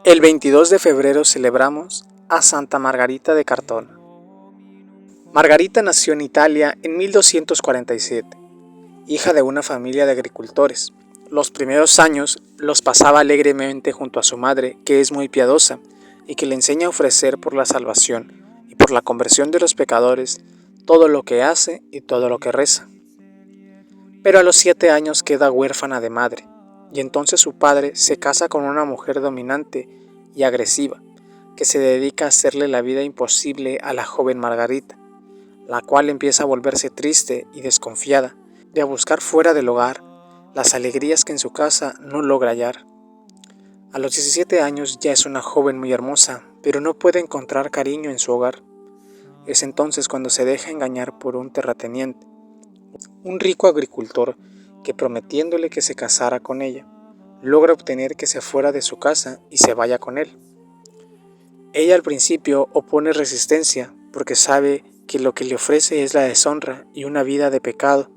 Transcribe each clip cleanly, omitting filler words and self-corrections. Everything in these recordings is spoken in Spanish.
El 22 de febrero celebramos a Santa Margarita de Cortona. Margarita nació en Italia en 1247, hija de una familia de agricultores. Los primeros años los pasaba alegremente junto a su madre, que es muy piadosa y que le enseña a ofrecer por la salvación y por la conversión de los pecadores todo lo que hace y todo lo que reza. Pero a los 7 años queda huérfana de madre, y entonces su padre se casa con una mujer dominante y agresiva, que se dedica a hacerle la vida imposible a la joven Margarita, la cual empieza a volverse triste y desconfiada, y a buscar fuera del hogar las alegrías que en su casa no logra hallar. A los 17 años ya es una joven muy hermosa, pero no puede encontrar cariño en su hogar. Es entonces cuando se deja engañar por un terrateniente, un rico agricultor que, prometiéndole que se casara con ella, logra obtener que se fuera de su casa y se vaya con él. Ella al principio opone resistencia porque sabe que lo que le ofrece es la deshonra y una vida de pecado,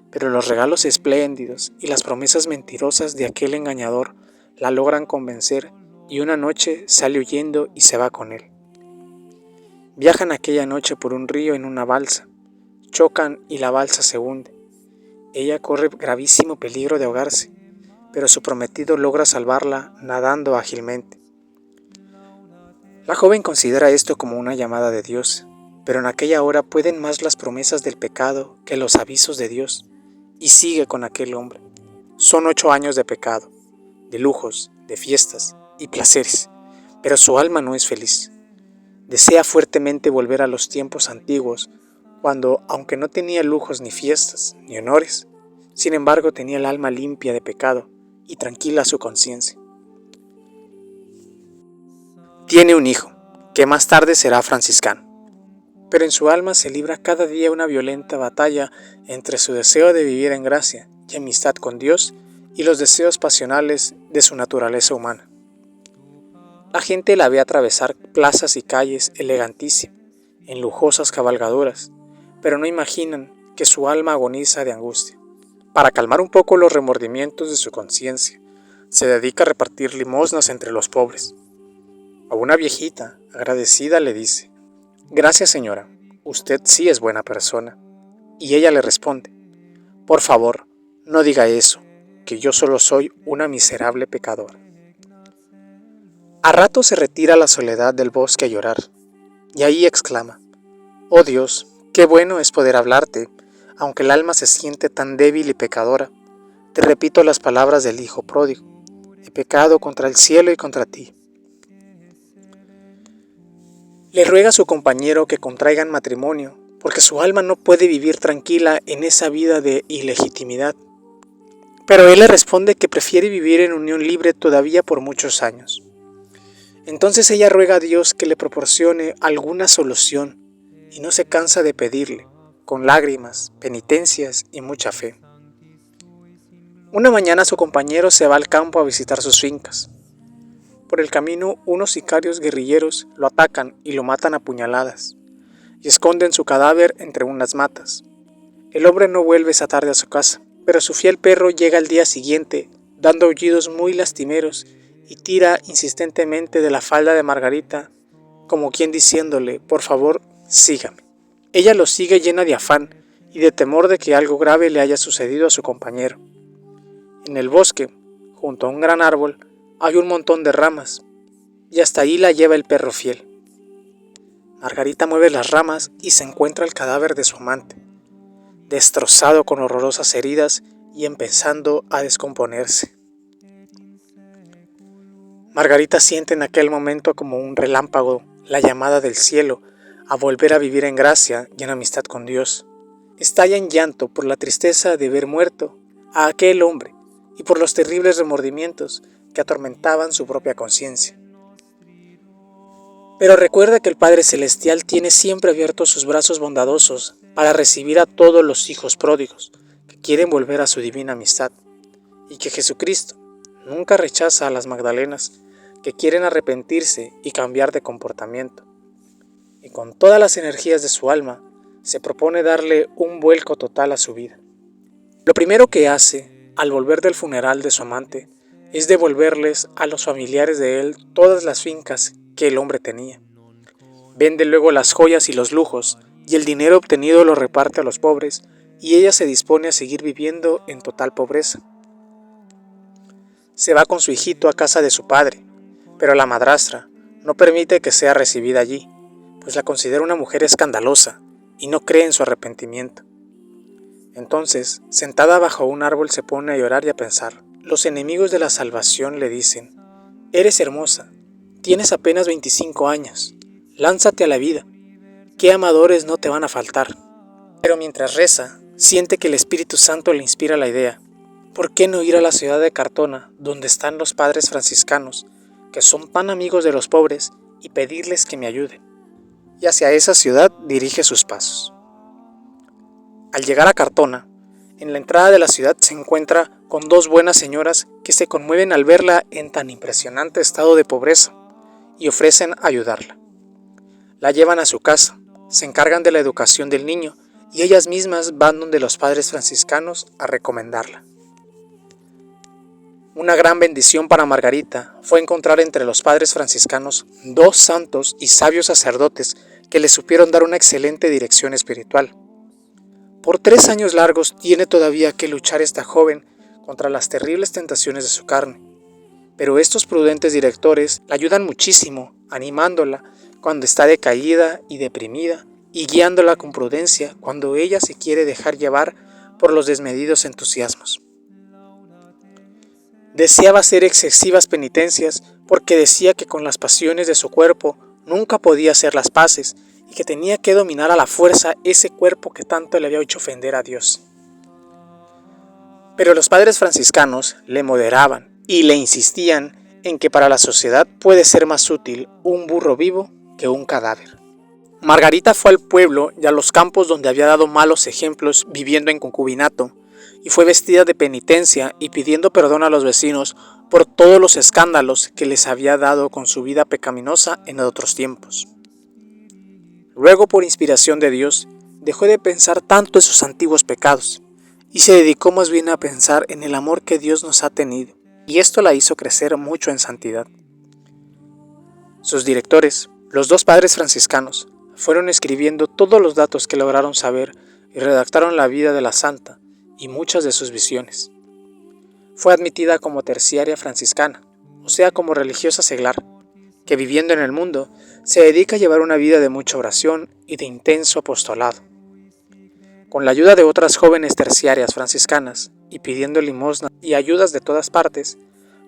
pero los regalos espléndidos y las promesas mentirosas de aquel engañador la logran convencer y una noche sale huyendo y se va con él. Viajan aquella noche por un río en una balsa, chocan y la balsa se hunde. Ella corre gravísimo peligro de ahogarse, pero su prometido logra salvarla nadando ágilmente. La joven considera esto como una llamada de Dios, pero en aquella hora pueden más las promesas del pecado que los avisos de Dios, y sigue con aquel hombre. Son 8 años de pecado, de lujos, de fiestas y placeres, pero su alma no es feliz. Desea fuertemente volver a los tiempos antiguos, cuando, aunque no tenía lujos ni fiestas ni honores, sin embargo tenía el alma limpia de pecado y tranquila su conciencia. Tiene un hijo, que más tarde será franciscano, pero en su alma se libra cada día una violenta batalla entre su deseo de vivir en gracia y amistad con Dios y los deseos pasionales de su naturaleza humana. La gente la ve atravesar plazas y calles elegantísima, en lujosas cabalgaduras, pero no imaginan que su alma agoniza de angustia. Para calmar un poco los remordimientos de su conciencia, se dedica a repartir limosnas entre los pobres. A una viejita, agradecida, le dice: «Gracias, señora, usted sí es buena persona». Y ella le responde: «Por favor, no diga eso, que yo solo soy una miserable pecadora». A rato se retira a la soledad del bosque a llorar, y ahí exclama: «Oh Dios, qué bueno es poder hablarte, aunque el alma se siente tan débil y pecadora. Te repito las palabras del hijo pródigo: he pecado contra el cielo y contra ti». Le ruega a su compañero que contraigan matrimonio, porque su alma no puede vivir tranquila en esa vida de ilegitimidad. Pero él le responde que prefiere vivir en unión libre todavía por muchos años. Entonces ella ruega a Dios que le proporcione alguna solución y no se cansa de pedirle, con lágrimas, penitencias y mucha fe. Una mañana su compañero se va al campo a visitar sus fincas. Por el camino, unos sicarios guerrilleros lo atacan y lo matan a puñaladas, y esconden su cadáver entre unas matas. El hombre no vuelve esa tarde a su casa, pero su fiel perro llega al día siguiente, dando aullidos muy lastimeros, y tira insistentemente de la falda de Margarita, como quien diciéndole: «Por favor, sígame». Ella lo sigue llena de afán y de temor de que algo grave le haya sucedido a su compañero. En el bosque, junto a un gran árbol, hay un montón de ramas, y hasta ahí la lleva el perro fiel. Margarita mueve las ramas y se encuentra el cadáver de su amante, destrozado con horrorosas heridas y empezando a descomponerse. Margarita siente en aquel momento como un relámpago la llamada del cielo a volver a vivir en gracia y en amistad con Dios. Estalla en llanto por la tristeza de ver muerto a aquel hombre y por los terribles remordimientos que atormentaban su propia conciencia. Pero recuerda que el Padre Celestial tiene siempre abiertos sus brazos bondadosos para recibir a todos los hijos pródigos que quieren volver a su divina amistad, y que Jesucristo nunca rechaza a las Magdalenas que quieren arrepentirse y cambiar de comportamiento, y con todas las energías de su alma se propone darle un vuelco total a su vida. Lo primero que hace al volver del funeral de su amante es devolverles a los familiares de él todas las fincas que el hombre tenía. Vende luego las joyas y los lujos, y el dinero obtenido lo reparte a los pobres, y ella se dispone a seguir viviendo en total pobreza. Se va con su hijito a casa de su padre, pero la madrastra no permite que sea recibida allí, pues la considera una mujer escandalosa y no cree en su arrepentimiento. Entonces, sentada bajo un árbol, se pone a llorar y a pensar. Los enemigos de la salvación le dicen: «Eres hermosa, tienes apenas 25 años, lánzate a la vida, ¿qué amadores no te van a faltar?». Pero mientras reza, siente que el Espíritu Santo le inspira la idea: ¿por qué no ir a la ciudad de Cartona, donde están los padres franciscanos, que son tan amigos de los pobres, y pedirles que me ayuden? Y hacia esa ciudad dirige sus pasos. Al llegar a Cartona, en la entrada de la ciudad se encuentra con dos buenas señoras que se conmueven al verla en tan impresionante estado de pobreza y ofrecen ayudarla. La llevan a su casa, se encargan de la educación del niño y ellas mismas van donde los padres franciscanos a recomendarla. Una gran bendición para Margarita fue encontrar entre los padres franciscanos dos santos y sabios sacerdotes que le supieron dar una excelente dirección espiritual. Por 3 años largos tiene todavía que luchar esta joven contra las terribles tentaciones de su carne, pero estos prudentes directores la ayudan muchísimo, animándola cuando está decaída y deprimida y guiándola con prudencia cuando ella se quiere dejar llevar por los desmedidos entusiasmos. Deseaba hacer excesivas penitencias porque decía que con las pasiones de su cuerpo nunca podía hacer las paces y que tenía que dominar a la fuerza ese cuerpo que tanto le había hecho ofender a Dios. Pero los padres franciscanos le moderaban y le insistían en que para la sociedad puede ser más útil un burro vivo que un cadáver. Margarita fue al pueblo y a los campos donde había dado malos ejemplos viviendo en concubinato, y fue vestida de penitencia y pidiendo perdón a los vecinos por todos los escándalos que les había dado con su vida pecaminosa en otros tiempos. Luego, por inspiración de Dios, dejó de pensar tanto en sus antiguos pecados y se dedicó más bien a pensar en el amor que Dios nos ha tenido, y esto la hizo crecer mucho en santidad. Sus directores, los dos padres franciscanos, fueron escribiendo todos los datos que lograron saber y redactaron la vida de la santa y muchas de sus visiones. Fue admitida como terciaria franciscana, o sea, como religiosa seglar, que viviendo en el mundo se dedica a llevar una vida de mucha oración y de intenso apostolado. Con la ayuda de otras jóvenes terciarias franciscanas y pidiendo limosna y ayudas de todas partes,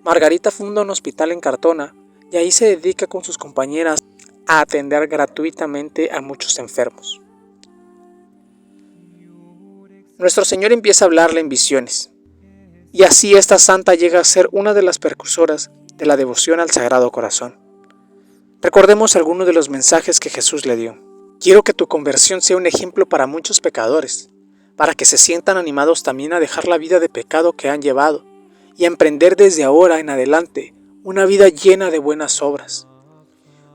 Margarita funda un hospital en Cartona y ahí se dedica con sus compañeras a atender gratuitamente a muchos enfermos. Nuestro Señor empieza a hablarle en visiones, y así esta santa llega a ser una de las precursoras de la devoción al Sagrado Corazón. Recordemos algunos de los mensajes que Jesús le dio. Quiero que tu conversión sea un ejemplo para muchos pecadores, para que se sientan animados también a dejar la vida de pecado que han llevado y a emprender desde ahora en adelante una vida llena de buenas obras.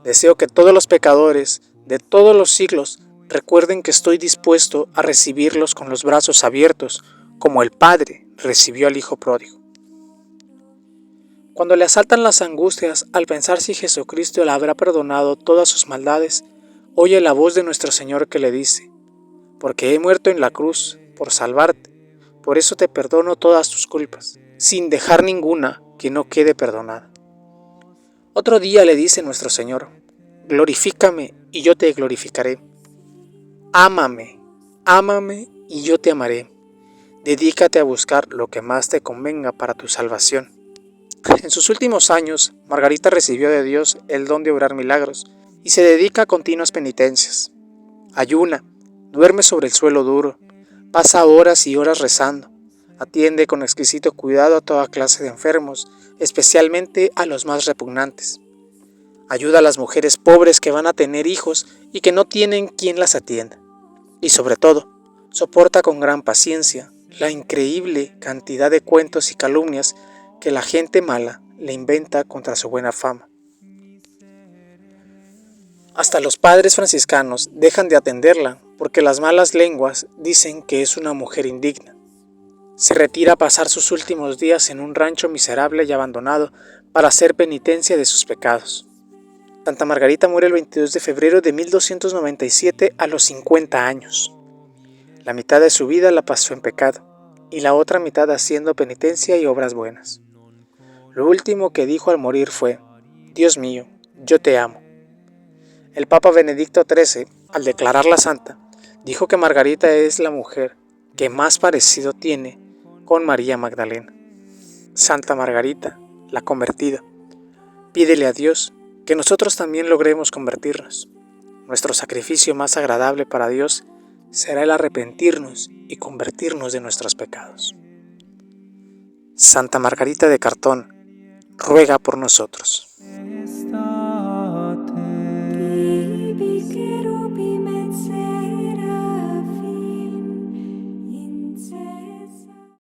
Deseo que todos los pecadores de todos los siglos recuerden que estoy dispuesto a recibirlos con los brazos abiertos, como el Padre recibió al Hijo pródigo. Cuando le asaltan las angustias al pensar si Jesucristo le habrá perdonado todas sus maldades, oye la voz de nuestro Señor que le dice: «Porque he muerto en la cruz por salvarte, por eso te perdono todas tus culpas, sin dejar ninguna que no quede perdonada». Otro día le dice nuestro Señor: «Glorifícame y yo te glorificaré. Ámame, ámame y yo te amaré. Dedícate a buscar lo que más te convenga para tu salvación». En sus últimos años, Margarita recibió de Dios el don de obrar milagros y se dedica a continuas penitencias. Ayuna, duerme sobre el suelo duro, pasa horas y horas rezando, atiende con exquisito cuidado a toda clase de enfermos, especialmente a los más repugnantes. Ayuda a las mujeres pobres que van a tener hijos y que no tienen quien las atienda. Y sobre todo, soporta con gran paciencia la increíble cantidad de cuentos y calumnias que la gente mala le inventa contra su buena fama. Hasta los padres franciscanos dejan de atenderla porque las malas lenguas dicen que es una mujer indigna. se retira a pasar sus últimos días en un rancho miserable y abandonado para hacer penitencia de sus pecados. Santa Margarita muere el 22 de febrero de 1297 a los 50 años. La mitad de su vida la pasó en pecado y la otra mitad haciendo penitencia y obras buenas. Lo último que dijo al morir fue: Dios mío, yo te amo. El Papa Benedicto XIII, al declararla santa, dijo que Margarita es la mujer que más parecido tiene con María Magdalena. Santa Margarita, la convertida, pídele a Dios que nosotros también logremos convertirnos. Nuestro sacrificio más agradable para Dios será el arrepentirnos y convertirnos de nuestros pecados. Santa Margarita de Cartón, ruega por nosotros.